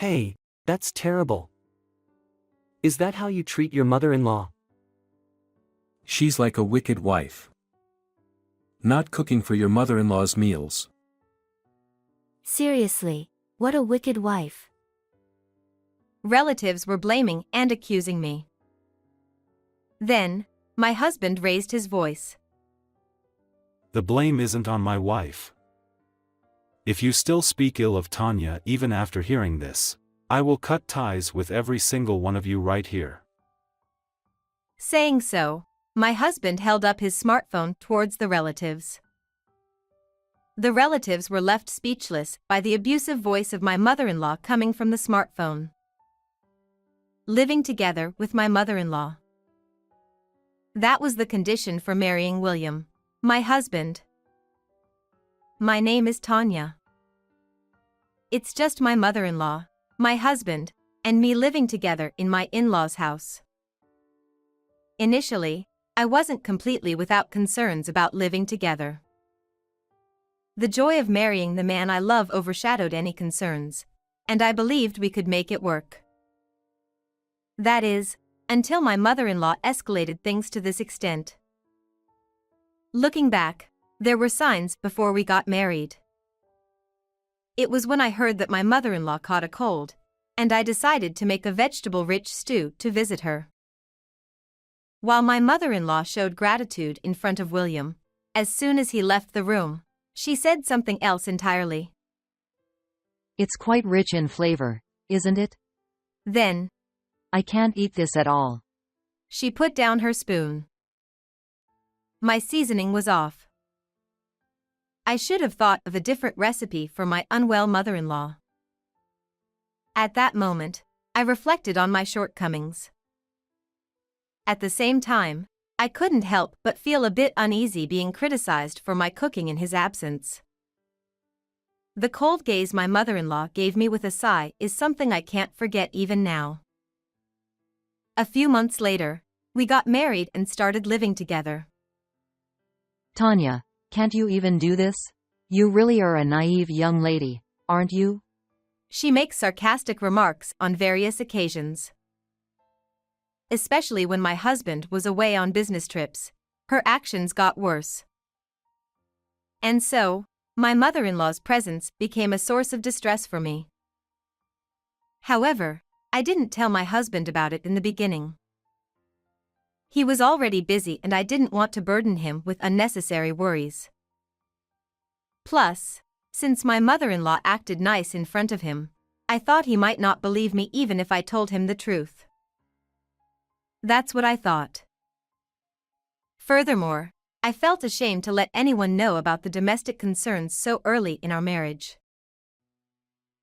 Hey, that's terrible. Is that how you treat your mother-in-law? She's like a wicked wife. Not cooking for your mother-in-law's meals. Seriously, what a wicked wife. Relatives were blaming and accusing me. Then, my husband raised his voice. The blame isn't on my wife. If you still speak ill of Tanya even after hearing this, I will cut ties with every single one of you right here. Saying so, my husband held up his smartphone towards the relatives. The relatives were left speechless by the abusive voice of my mother-in-law coming from the smartphone. Living together with my mother-in-law. That was the condition for marrying William, my husband. My name is Tanya. It's just my mother-in-law, my husband, and me living together in my in-laws' house. Initially, I wasn't completely without concerns about living together. The joy of marrying the man I love overshadowed any concerns, and I believed we could make it work. That is, until my mother-in-law escalated things to this extent. Looking back, there were signs before we got married. It was when I heard that my mother-in-law caught a cold, and I decided to make a vegetable-rich stew to visit her. While my mother-in-law showed gratitude in front of William, as soon as he left the room, she said something else entirely. It's quite rich in flavor, isn't it? Then, I can't eat this at all. She put down her spoon. My seasoning was off. I should have thought of a different recipe for my unwell mother-in-law. At that moment, I reflected on my shortcomings. At the same time, I couldn't help but feel a bit uneasy being criticized for my cooking in his absence. The cold gaze my mother-in-law gave me with a sigh is something I can't forget even now. A few months later, we got married and started living together. Tanya, can't you even do this? You really are a naive young lady, aren't you? She makes sarcastic remarks on various occasions. Especially when my husband was away on business trips, her actions got worse. And so, my mother-in-law's presence became a source of distress for me. However, I didn't tell my husband about it in the beginning. He was already busy and I didn't want to burden him with unnecessary worries. Plus, since my mother-in-law acted nice in front of him, I thought he might not believe me even if I told him the truth. That's what I thought. Furthermore, I felt ashamed to let anyone know about the domestic concerns so early in our marriage.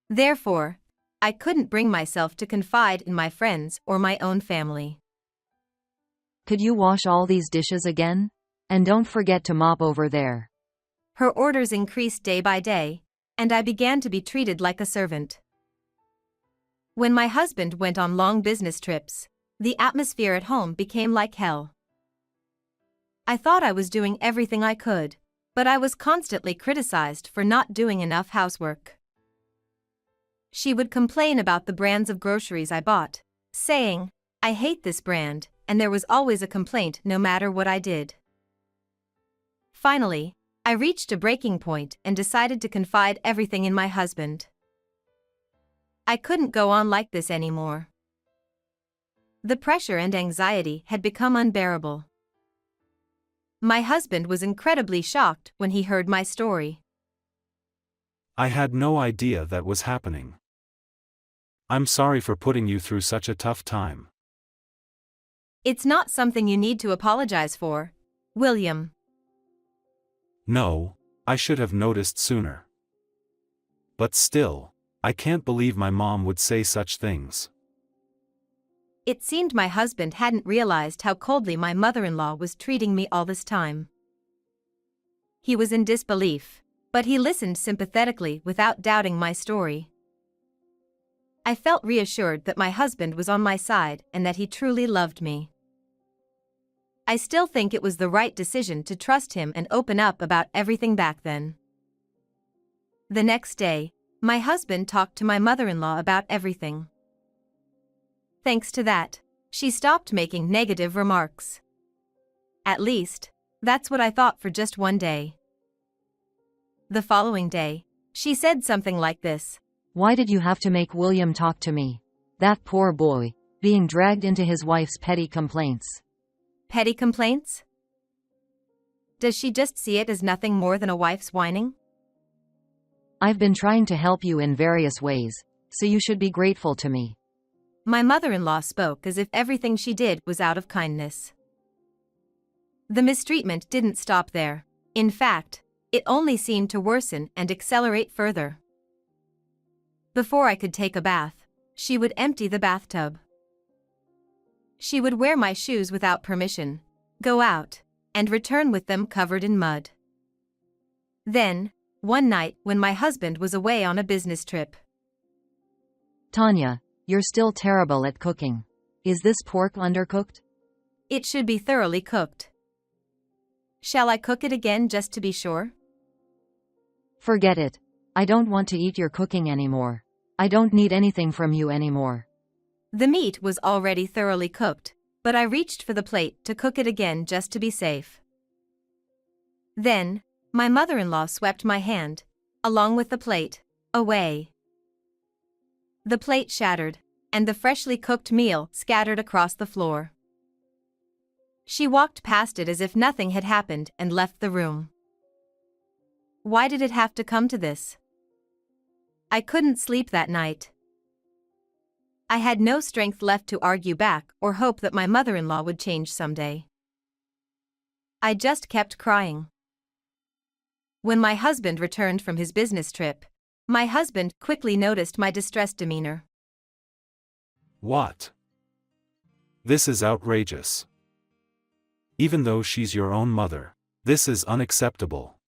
Therefore, I couldn't bring myself to confide in my friends or my own family. Could you wash all these dishes again? And don't forget to mop over there. Her orders increased day by day, and I began to be treated like a servant. When my husband went on long business trips, the atmosphere at home became like hell. I thought I was doing everything I could, but I was constantly criticized for not doing enough housework. She would complain about the brands of groceries I bought, saying, "I hate this brand," and there was always a complaint no matter what I did. Finally, I reached a breaking point and decided to confide everything in my husband. I couldn't go on like this anymore. The pressure and anxiety had become unbearable. My husband was incredibly shocked when he heard my story. I had no idea that was happening. I'm sorry for putting you through such a tough time. It's not something you need to apologize for, William. No, I should have noticed sooner. But still, I can't believe my mom would say such things. It seemed my husband hadn't realized how coldly my mother-in-law was treating me all this time. He was in disbelief, but he listened sympathetically without doubting my story. I felt reassured that my husband was on my side and that he truly loved me. I still think it was the right decision to trust him and open up about everything back then. The next day, my husband talked to my mother-in-law about everything. Thanks to that, she stopped making negative remarks. At least, that's what I thought for just one day. The following day, she said something like this. Why did you have to make William talk to me? That poor boy, being dragged into his wife's petty complaints. Petty complaints? Does she just see it as nothing more than a wife's whining? I've been trying to help you in various ways, so you should be grateful to me. My mother-in-law spoke as if everything she did was out of kindness. The mistreatment didn't stop there. In fact, it only seemed to worsen and accelerate further. Before I could take a bath, she would empty the bathtub. She would wear my shoes without permission, go out, and return with them covered in mud. Then, one night when my husband was away on a business trip. Tanya, you're still terrible at cooking. Is this pork undercooked? It should be thoroughly cooked. Shall I cook it again just to be sure? Forget it. I don't want to eat your cooking anymore. I don't need anything from you anymore. The meat was already thoroughly cooked, but I reached for the plate to cook it again just to be safe. Then, my mother-in-law swept my hand, along with the plate, away. The plate shattered, and the freshly cooked meal scattered across the floor. She walked past it as if nothing had happened and left the room. Why did it have to come to this? I couldn't sleep that night. I had no strength left to argue back or hope that my mother-in-law would change someday. I just kept crying. When my husband returned from his business trip, my husband quickly noticed my distressed demeanor. What? This is outrageous. Even though she's your own mother, this is unacceptable.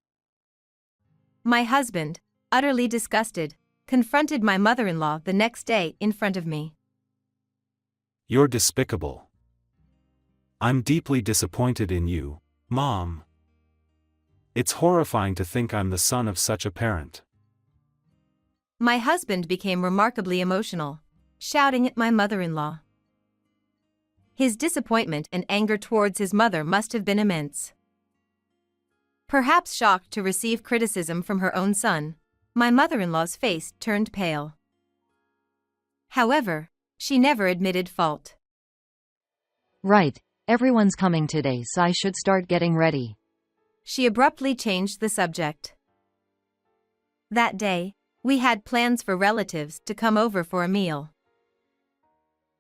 My husband, utterly disgusted, confronted my mother-in-law the next day in front of me. You're despicable. I'm deeply disappointed in you, Mom. It's horrifying to think I'm the son of such a parent. My husband became remarkably emotional, shouting at my mother-in-law. His disappointment and anger towards his mother must have been immense. Perhaps shocked to receive criticism from her own son, my mother-in-law's face turned pale. However, she never admitted fault. Right, everyone's coming today, so I should start getting ready. She abruptly changed the subject. That day, we had plans for relatives to come over for a meal.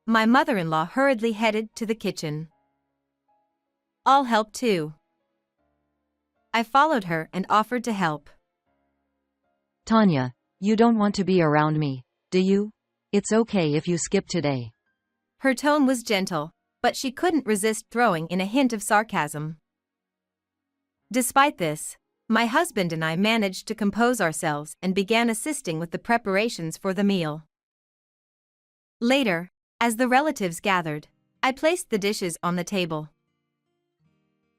My mother-in-law hurriedly headed to the kitchen. I'll help too. I followed her and offered to help. Tanya, you don't want to be around me, do you? It's okay if you skip today. Her tone was gentle, but she couldn't resist throwing in a hint of sarcasm. Despite this, my husband and I managed to compose ourselves and began assisting with the preparations for the meal. Later, as the relatives gathered, I placed the dishes on the table.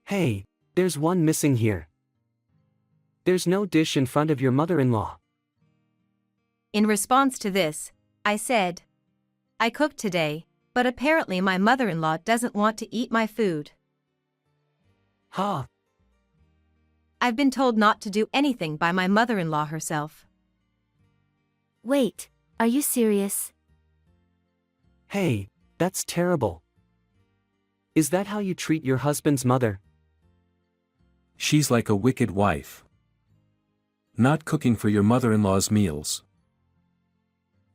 Hey, there's one missing here. There's no dish in front of your mother-in-law. In response to this, I said, I cooked today, but apparently my mother-in-law doesn't want to eat my food. Ha! I've been told not to do anything by my mother-in-law herself. Wait, are you serious? Hey, that's terrible. Is that how you treat your husband's mother? She's like a wicked wife. Not cooking for your mother-in-law's meals.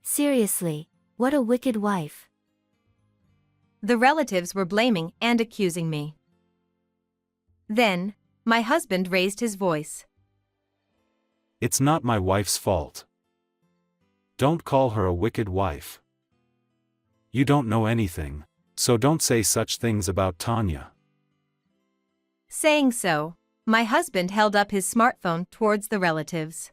Seriously, what a wicked wife. The relatives were blaming and accusing me. Then, my husband raised his voice. It's not my wife's fault. Don't call her a wicked wife. You don't know anything, so don't say such things about Tanya. Saying so, my husband held up his smartphone towards the relatives.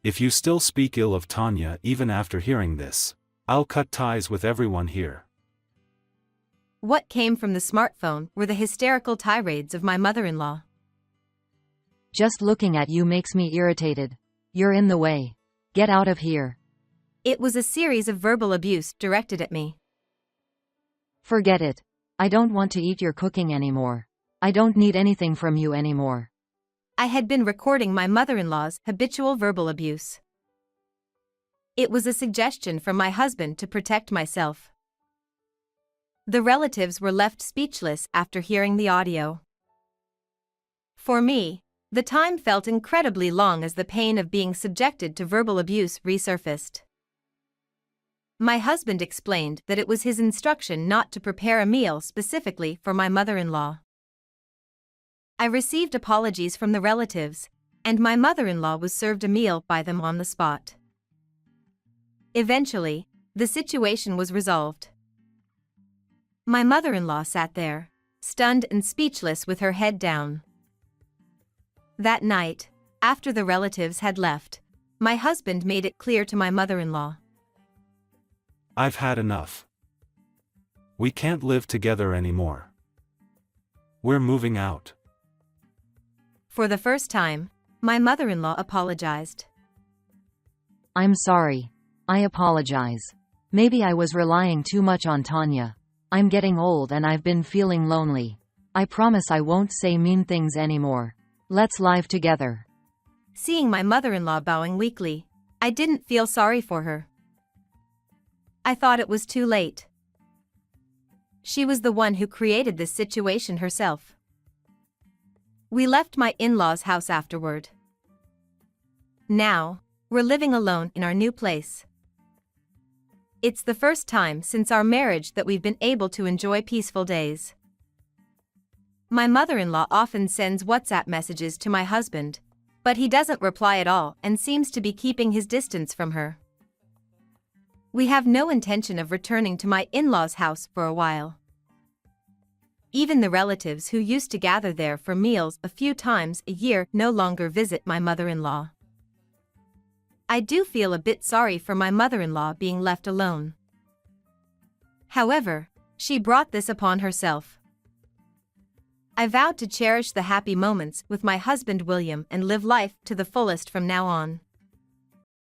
If you still speak ill of Tanya even after hearing this, I'll cut ties with everyone here. What came from the smartphone were the hysterical tirades of my mother-in-law. Just looking at you makes me irritated. You're in the way. Get out of here. It was a series of verbal abuse directed at me. Forget it. I don't want to eat your cooking anymore. I don't need anything from you anymore. I had been recording my mother-in-law's habitual verbal abuse. It was a suggestion from my husband to protect myself. The relatives were left speechless after hearing the audio. For me, the time felt incredibly long as the pain of being subjected to verbal abuse resurfaced. My husband explained that it was his instruction not to prepare a meal specifically for my mother-in-law. I received apologies from the relatives, and my mother-in-law was served a meal by them on the spot. Eventually, the situation was resolved. My mother-in-law sat there, stunned and speechless with her head down. That night, after the relatives had left, my husband made it clear to my mother-in-law. I've had enough. We can't live together anymore. We're moving out. For the first time, my mother-in-law apologized. I'm sorry. I apologize. Maybe I was relying too much on Tanya. I'm getting old and I've been feeling lonely. I promise I won't say mean things anymore. Let's live together. Seeing my mother-in-law bowing weakly, I didn't feel sorry for her. I thought it was too late. She was the one who created this situation herself. We left my in-laws' house afterward. Now, we're living alone in our new place. It's the first time since our marriage that we've been able to enjoy peaceful days. My mother-in-law often sends WhatsApp messages to my husband, but he doesn't reply at all and seems to be keeping his distance from her. We have no intention of returning to my in-laws' house for a while. Even the relatives who used to gather there for meals a few times a year no longer visit my mother-in-law. I do feel a bit sorry for my mother-in-law being left alone. However, she brought this upon herself. I vowed to cherish the happy moments with my husband William and live life to the fullest from now on.